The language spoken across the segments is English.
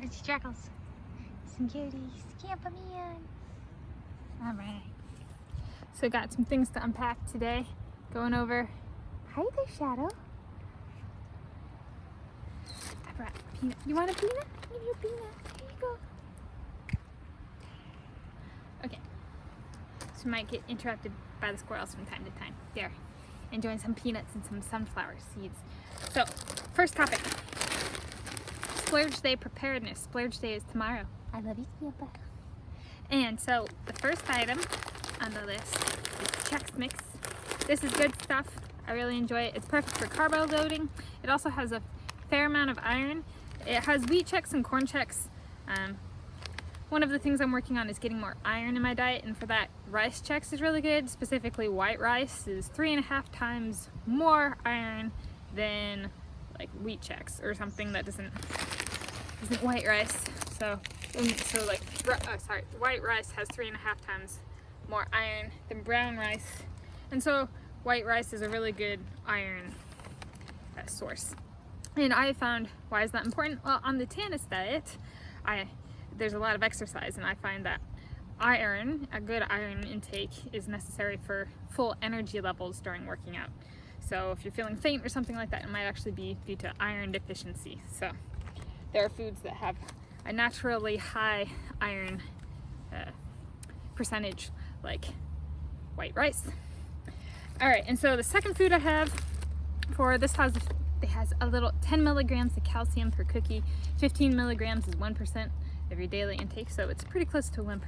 It's Jackals. Some cuties. Camp me on. Alright. So got some things to unpack today. Going over. Hi there, Shadow. I brought peanut. You want a peanut? Give you a peanut. Here you go. Okay. So we might get interrupted by the squirrels from time to time. There. Enjoying some peanuts and some sunflower seeds. So, first topic. Splurge Day preparedness. Splurge Day is tomorrow. I love you, Papa. And so, the first item on the list is Chex Mix. This is good stuff. I really enjoy it. It's perfect for carbo loading. It also has a fair amount of iron. It has wheat Chex and corn Chex. One of the things I'm working on is getting more iron in my diet, and for that, rice Chex is really good. Specifically, white rice is 3.5 times more iron than like wheat Chex or something that isn't white rice. White rice has 3.5 times more iron than brown rice, and so white rice is a really good iron source. And I found, why is that important? Well, on the Tanis Diet, there's a lot of exercise, and I find that iron, a good iron intake, is necessary for full energy levels during working out. So if you're feeling faint or something like that, it might actually be due to iron deficiency. So there are foods that have a naturally high iron percentage, like white rice. All right, and so the second food I have for this has a little 10 milligrams of calcium per cookie. 15 milligrams is 1% of your daily intake, so it's pretty close to 1%,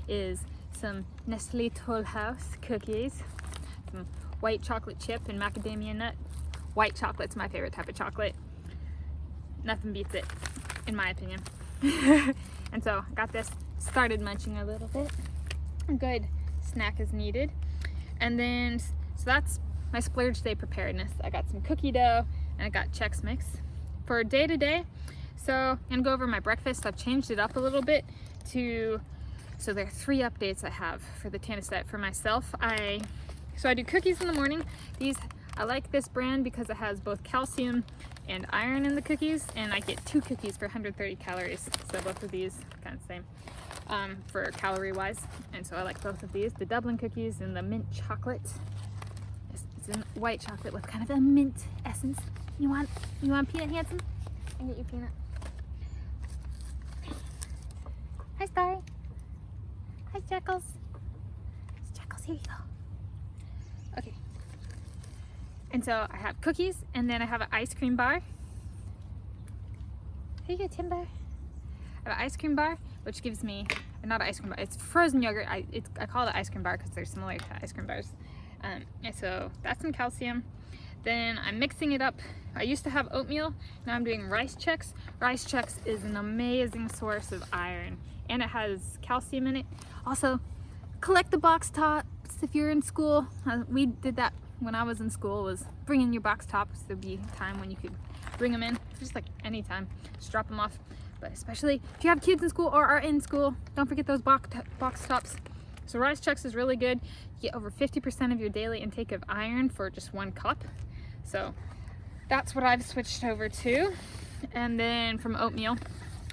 is some Nestle Toll House cookies, some white chocolate chip and macadamia nut. White chocolate's my favorite type of chocolate. Nothing beats it, in my opinion. And so I got this, started munching a little bit. A good snack is needed. And then, so that's my Splurge Day preparedness. I got some cookie dough and I got Chex Mix. For day to day, so I'm gonna go over my breakfast. I've changed it up a little bit so there are 3 updates I have for the Tanis Diet for myself. So I do cookies in the morning. I like this brand because it has both calcium and iron in the cookies, and I get 2 cookies for 130 calories. So both of these kind of the same for calorie wise. And so I like both of these, the Dublin cookies and the mint chocolate. It's in white chocolate with kind of a mint essence. You want peanut, handsome? I can get you peanut. Hi, Starry. Hi, Jackals. Jackals, here you go. Okay. And so I have cookies, and then I have an ice cream bar. Here you go, Timber. I have an ice cream bar, which gives me, not an ice cream bar, it's frozen yogurt. I call it ice cream bar because they're similar to ice cream bars. And so that's some calcium. Then I'm mixing it up. I used to have oatmeal, now I'm doing rice Chex. Rice Chex is an amazing source of iron, and it has calcium in it. Also, collect the box tops if you're in school. We did that when I was in school, was bring in your box tops. There'd be a time when you could bring them in, just like any time, just drop them off. But especially if you have kids in school or are in school, don't forget those box tops. So rice Chex is really good. You get over 50% of your daily intake of iron for just 1 cup. So that's what I've switched over to. And then from oatmeal.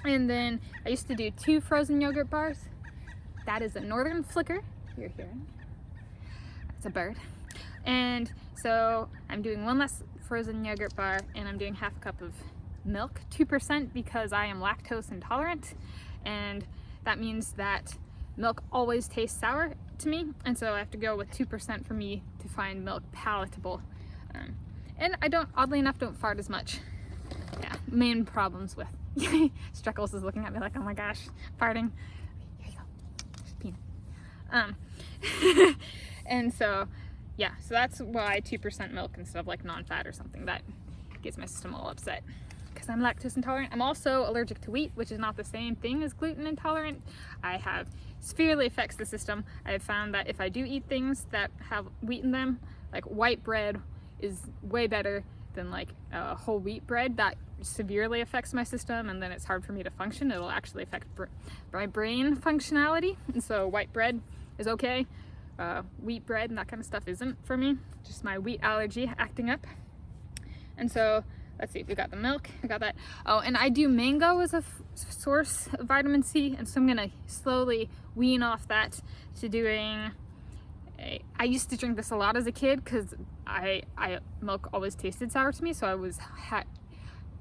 And then I used to do 2 frozen yogurt bars. That is a northern flicker. You're hearing. It's a bird. And so I'm doing 1 less frozen yogurt bar, and I'm doing half a cup of milk, 2%, because I am lactose intolerant. And that means that milk always tastes sour to me, and so I have to go with 2% for me to find milk palatable. And I oddly enough, don't fart as much. Yeah, main problems with Streckles is looking at me like, oh my gosh, farting. Here you go, peanut. And so, yeah, so that's why 2% milk instead of like non-fat or something. That gets my system all upset because I'm lactose intolerant. I'm also allergic to wheat, which is not the same thing as gluten intolerant. I have severely affects the system. I have found that if I do eat things that have wheat in them, like white bread is way better than like whole wheat bread. That severely affects my system, and then it's hard for me to function. It'll actually affect my brain functionality, and so white bread is okay. Wheat bread and that kind of stuff isn't for me. Just my wheat allergy acting up. And so let's see, we got the milk, I got that. Oh, and I do mango as a source of vitamin C, and so I'm gonna slowly wean off that to doing I used to drink this a lot as a kid because milk always tasted sour to me, so I was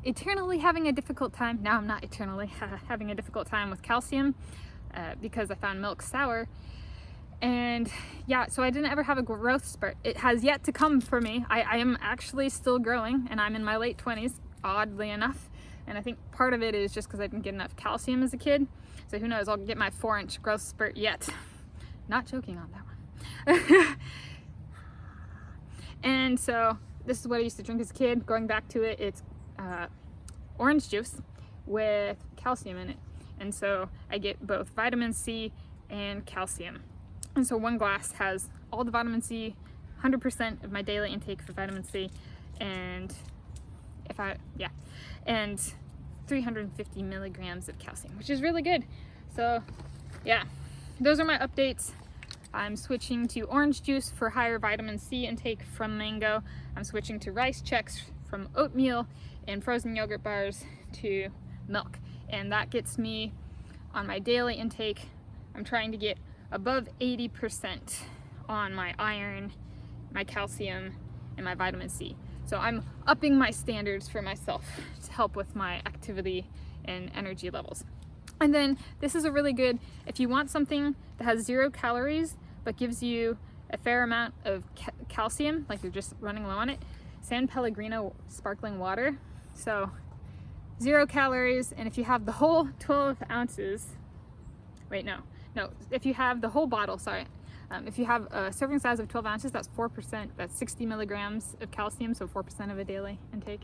eternally having a difficult time. Now I'm not eternally having a difficult time with calcium because I found milk sour. And yeah, so I didn't ever have a growth spurt. It has yet to come for me. I am actually still growing, and I'm in my late 20s, oddly enough. And I think part of it is just because I didn't get enough calcium as a kid. So who knows, I'll get my 4-inch growth spurt yet. Not joking on that one. And so this is what I used to drink as a kid. Going back to it, it's orange juice with calcium in it. And so I get both vitamin C and calcium. And so one glass has all the vitamin C, 100% of my daily intake for vitamin C, and and 350 milligrams of calcium, which is really good. So yeah, those are my updates. I'm switching to orange juice for higher vitamin C intake from mango. I'm switching to rice checks from oatmeal, and frozen yogurt bars to milk. And that gets me on my daily intake. I'm trying to get above 80% on my iron, my calcium, and my vitamin C. So I'm upping my standards for myself to help with my activity and energy levels. And then this is a really good, if you want something that has 0 calories but gives you a fair amount of calcium, like you're just running low on it, San Pellegrino sparkling water. So 0 calories, and if you have the whole 12 ounces, if you have the whole bottle, if you have a serving size of 12 ounces, that's 4%, that's 60 milligrams of calcium, so 4% of a daily intake.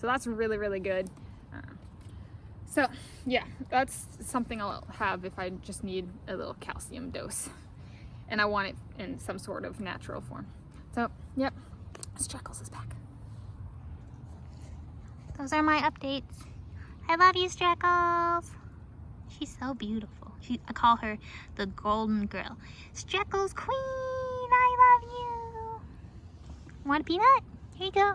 So that's really, really good. So yeah, that's something I'll have if I just need a little calcium dose and I want it in some sort of natural form. So yep, Streckles is back. Those are my updates. I love you, Streckles. She's so beautiful. I call her the golden girl. Streckles Queen, I love you. Want a peanut? Here you go.